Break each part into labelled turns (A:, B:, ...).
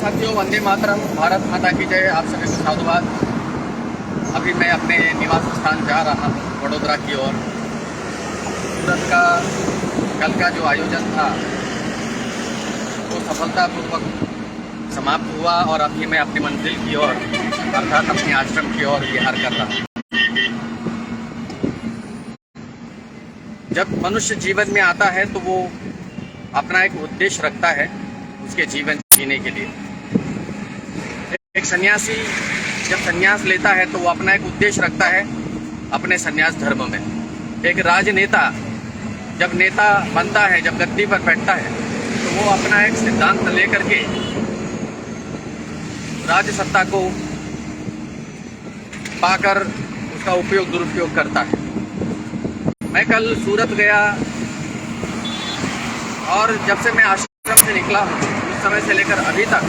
A: साथियों, वंदे मातरम, भारत माता की जय। आप सभी को साधुवाद। अभी मैं अपने निवास स्थान जा रहा हूँ वडोदरा की ओर। सूरत का कल का जो आयोजन था वो सफलतापूर्वक समाप्त हुआ और अभी मैं अपनी मंजिल की ओर अर्थात अपने आश्रम की ओर विहार कर रहा हूँ। जब मनुष्य जीवन में आता है तो वो अपना एक उद्देश्य रखता है उसके जीवन जीने के लिए। एक सन्यासी जब सन्यास लेता है तो वो अपना एक उद्देश्य रखता है अपने सन्यास धर्म में। एक राजनेता जब नेता बनता है, जब गद्दी पर बैठता है तो वो अपना एक सिद्धांत लेकर के राज्य सत्ता को पाकर उसका उपयोग दुरुपयोग करता है। मैं कल सूरत गया और जब से मैं आश्रम से निकला हूँ उस समय से लेकर अभी तक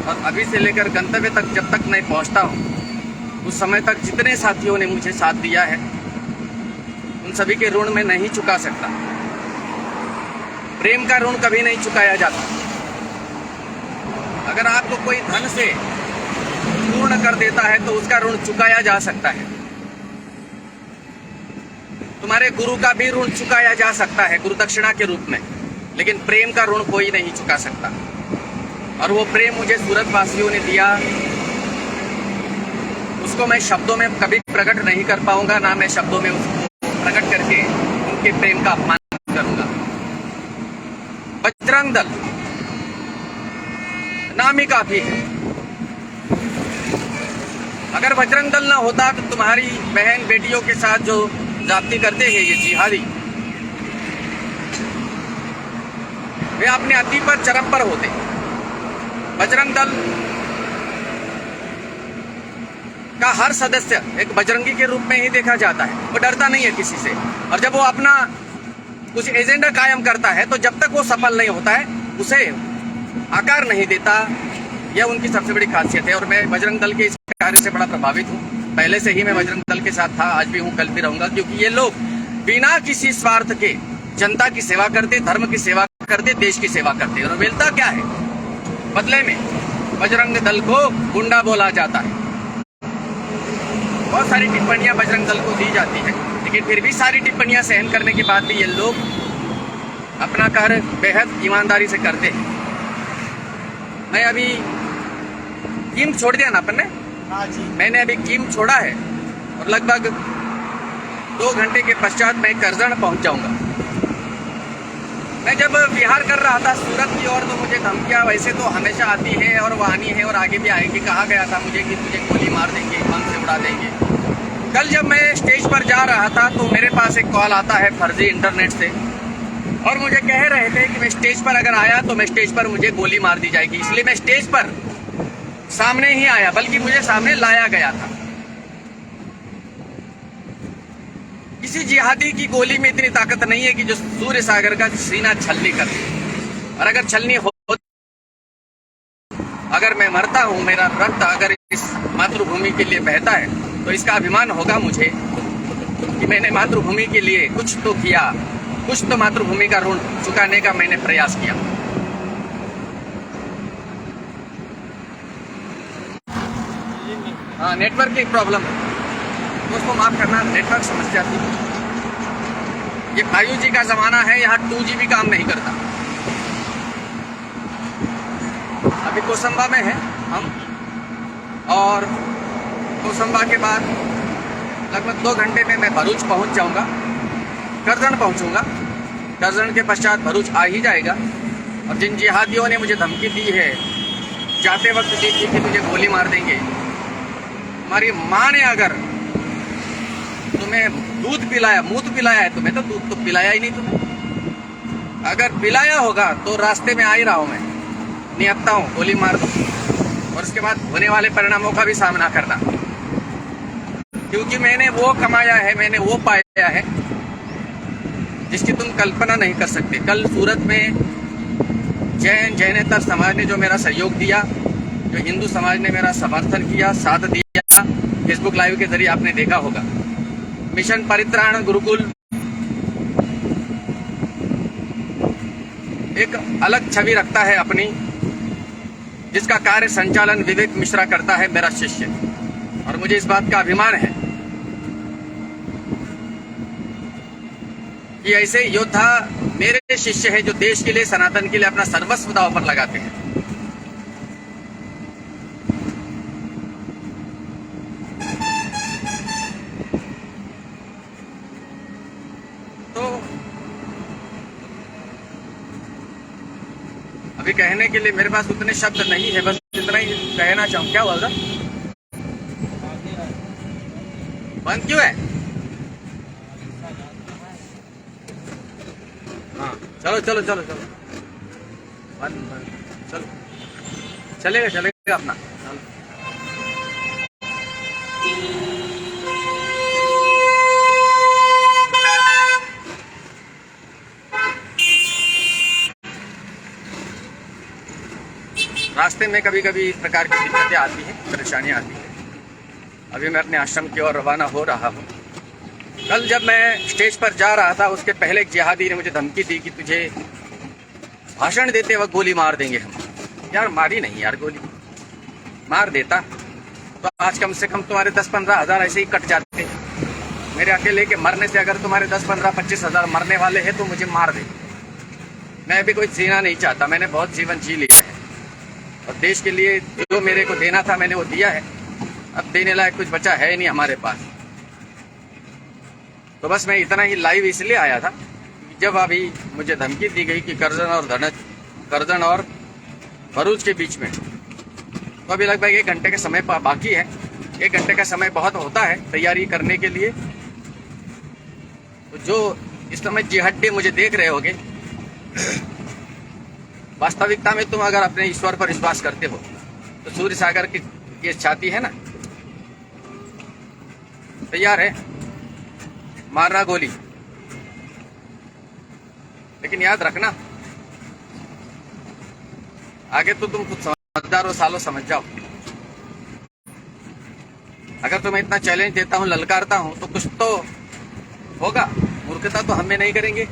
A: और अभी से लेकर गंतव्य तक जब तक मैं पहुँचता हूँ उस समय तक जितने साथियों ने मुझे साथ दिया है उन सभी के ऋण मैं नहीं चुका सकता। प्रेम का ऋण कभी नहीं चुकाया जाता। अगर आपको कोई धन से पूर्ण कर देता है तो उसका ऋण चुकाया जा सकता है। तुम्हारे गुरु का भी ऋण चुकाया जा सकता है गुरु दक्षिणा के रूप में, लेकिन प्रेम का ऋण कोई नहीं चुका सकता। और वो प्रेम मुझे सूरत वासियों ने दिया, उसको मैं शब्दों में कभी प्रकट नहीं कर पाऊंगा, ना मैं शब्दों में उसको प्रकट करके उनके प्रेम का अपमान करूंगा। बजरंग दल नाम ही काफी है। अगर बजरंग दल ना होता तो तुम्हारी बहन बेटियों के साथ जो जाति करते हैं ये जिहादी, वे अपने अति पर चरम पर होते। बजरंग दल का हर सदस्य एक बजरंगी के रूप में ही देखा जाता है। वो डरता नहीं है किसी से, और जब वो अपना कुछ एजेंडा कायम करता है तो जब तक वो सफल नहीं होता है उसे आकार नहीं देता। यह उनकी सबसे बड़ी खासियत है। और मैं बजरंग दल के इस कार्य से बड़ा प्रभावित हूँ। पहले से ही मैं बजरंग दल के साथ था, आज भी हूँ, कल भी रहूंगा, क्योंकि ये लोग बिना किसी स्वार्थ के जनता की सेवा करते, धर्म की सेवा करते, देश की सेवा करते। और मिलता क्या है बदले में? बजरंग दल को गुंडा बोला जाता है। बहुत सारी टिप्पणियां बजरंग दल को दी जाती है, लेकिन फिर भी सारी टिप्पणियां सहन करने के बाद भी ये लोग अपना कार्य बेहद ईमानदारी से करते हैं। मैं अभी कीम छोड़ दिया ना अपन ने? हाँ जी, मैंने अभी कीम छोड़ा है और लगभग 2 घंटे के पश्चात मैं करजन पहुंच जाऊंगा। मैं जब विहार कर रहा था सूरत की ओर तो मुझे धमकियां वैसे तो हमेशा आती है और वो आनी है और आगे भी आएगी। कहा गया था मुझे कि तुझे गोली मार देंगे, बम से उड़ा देंगे। कल जब मैं स्टेज पर जा रहा था तो मेरे पास एक कॉल आता है फर्जी इंटरनेट से, और मुझे कह रहे थे कि मैं स्टेज पर अगर आया तो मैं स्टेज पर मुझे गोली मार दी जाएगी। इसलिए मैं स्टेज पर सामने ही आया, बल्कि मुझे सामने लाया गया था। किसी जिहादी की गोली में इतनी ताकत नहीं है कि जो सूर्य सागर का सीना छलनी कर दे। और अगर छलनी हो, अगर मैं मरता हूं, मेरा रक्त अगर इस मातृभूमि के लिए बहता है तो इसका अभिमान होगा मुझे कि मैंने मातृभूमि के लिए कुछ तो किया, कुछ तो मातृभूमि का ऋण चुकाने का मैंने प्रयास किया। हाँ, नेटवर्क की प्रॉब्लम उसको माफ करना, नेटवर्क समस्या थी। ये 5G का जमाना है, यहाँ 2G भी काम नहीं करता। अभी कोसंबा में है हम, और कोसंबा के बाद लगभग 2 घंटे में मैं भरूच पहुंच जाऊंगा। करजन पहुंचूंगा, करजन के पश्चात भरूच आ ही जाएगा। और जिन जिहादियों ने मुझे धमकी दी है, जाते वक्त दी थी कि तुझे गोली मार देंगे, तुम्हारी माँ ने अगर तुम्हें दूध पिलाया, मूत पिलाया है तुम्हें, तो दूध तो पिलाया ही नहीं तुम्हें। अगर पिलाया होगा तो रास्ते में आ ही रहा हूं मैं, निहत्ता हूं, गोली मार दो और उसके बाद होने वाले परिणामों का भी सामना करना। क्योंकि मैंने वो कमाया है, मैंने वो पाया है जिसकी तुम कल्पना नहीं कर सकते। कल सूरत में जैनेतर समाज ने जो मेरा सहयोग दिया, जो हिंदू समाज ने मेरा समर्थन किया, साथ दिया, फेसबुक लाइव के जरिए आपने देखा होगा। मिशन परित्राण गुरुकुल एक अलग छवि रखता है अपनी, जिसका कार्य संचालन विवेक मिश्रा करता है, मेरा शिष्य, और मुझे इस बात का अभिमान है कि ऐसे योद्धा मेरे शिष्य हैं जो देश के लिए, सनातन के लिए अपना सर्वस्व दांव पर लगाते हैं। तो अभी कहने के लिए मेरे पास उतने शब्द नहीं है, बस इतना ही कहना चाहूँ। क्या हुआ? बंद क्यों है? हाँ, चलो चलो चलो चलो, बंद चलो, चलेगा चलेगा अपना, चलो। रास्ते में कभी कभी इस प्रकार की दिक्कतें आती हैं, परेशानियां आती हैं। अभी मैं अपने आश्रम की ओर रवाना हो रहा हूँ। कल जब मैं स्टेज पर जा रहा था, उसके पहले एक जिहादी ने मुझे धमकी दी कि तुझे भाषण देते वक्त गोली मार देंगे हम। यार मारी नहीं यार, गोली मार देता तो आज कम से कम तुम्हारे 10-15 हज़ार ऐसे ही कट जाते हैं। मेरे अकेले के मरने से अगर तुम्हारे 10-15-25 हज़ार मरने वाले हैं तो मुझे मार दे। मैं भी कोई जीना नहीं चाहता, मैंने बहुत जीवन जी लिया है और देश के लिए जो मेरे को देना था मैंने वो दिया है। अब देने लायक कुछ बचा है नहीं हमारे पास। तो बस मैं इतना ही लाइव इसलिए आया था, जब अभी मुझे धमकी दी गई कि करजन और भरूच के बीच में, तो अभी लगभग 1 घंटे का समय बाकी है। 1 घंटे का समय बहुत होता है तैयारी करने के लिए। तो जो इस समय जिहड्डी मुझे देख रहे होगे, वास्तविकता में तुम अगर अपने ईश्वर पर विश्वास करते हो तो सूर्य सागर की ये छाती है ना, तैयार है मारना गोली। लेकिन याद रखना, आगे तो तुम खुद समझदार हो, सालों समझ जाओ। अगर तुम्हें इतना चैलेंज देता हूं, ललकारता हूं, तो कुछ तो होगा। मूर्खता तो हम में नहीं करेंगे।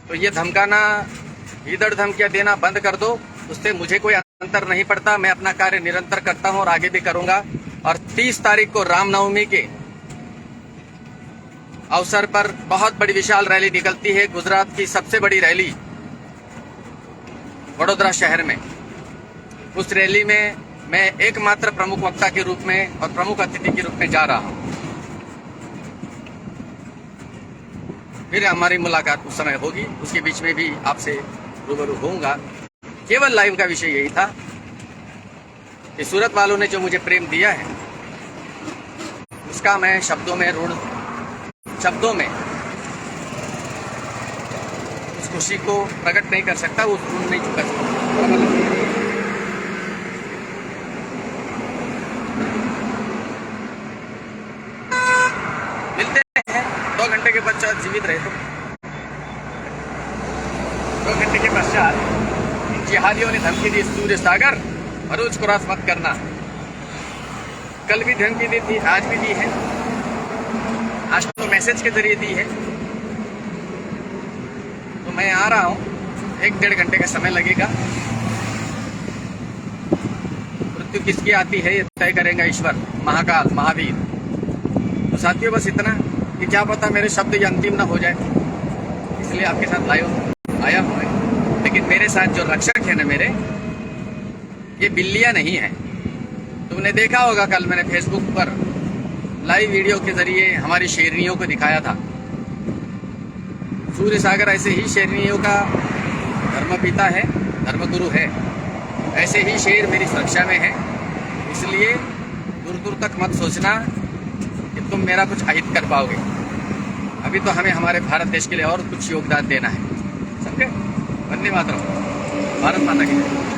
A: तो ये धमकाना, इधर धमकियां देना बंद कर दो। उससे मुझे कोई अंतर नहीं पड़ता। मैं अपना कार्य निरंतर करता हूं और आगे भी करूंगा। और 30 तारीख को रामनवमी के अवसर पर बहुत बड़ी विशाल रैली निकलती है, गुजरात की सबसे बड़ी रैली, वडोदरा शहर में। उस रैली में मैं एकमात्र प्रमुख वक्ता के रूप में और प्रमुख अतिथि के रूप में जा रहा हूं। फिर हमारी मुलाकात उस समय होगी, उसके बीच में भी आपसे रूबरू होऊंगा। केवल लाइव का विषय यही था कि सूरत वालों ने जो मुझे प्रेम दिया है, उसका मैं शब्दों में उस खुशी को प्रकट नहीं कर सकता, उस ऋण नहीं चुका सकता। मिलते हैं 2 घंटे के पश्चात, जीवित रहे तो 2 घंटे के पश्चात जिहादियों ने धमकी दी, सूर्य सागर भरूच क्रॉस मत करना। कल भी धमकी दी थी, आज भी दी है, आज तो मैसेज के जरिए दी है। तो मैं आ रहा हूं, 1-1.5 घंटे का समय लगेगा। मृत्यु किसकी आती है ये तय करेगा ईश्वर, महाकाल, महावीर। तो साथियों बस इतना कि क्या पता मेरे शब्द ये अंतिम ना हो जाए, इसलिए आपके साथ लाइव आया हूं। लेकिन मेरे साथ जो रक्षक है ना मेरे, ये बिल्लियां नहीं है। तुमने देखा होगा कल मैंने फेसबुक पर लाइव वीडियो के जरिए हमारी शेरनियों को दिखाया था। सूर्य सागर ऐसे ही शेरनियों का धर्मपिता है, धर्मगुरु है। ऐसे ही शेर मेरी सुरक्षा में है। इसलिए दूर दूर तक मत सोचना कि तुम मेरा कुछ अहित कर पाओगे। अभी तो हमें हमारे भारत देश के लिए और कुछ योगदान देना है। समझे? वंदे मातरम। भारत माता की जय।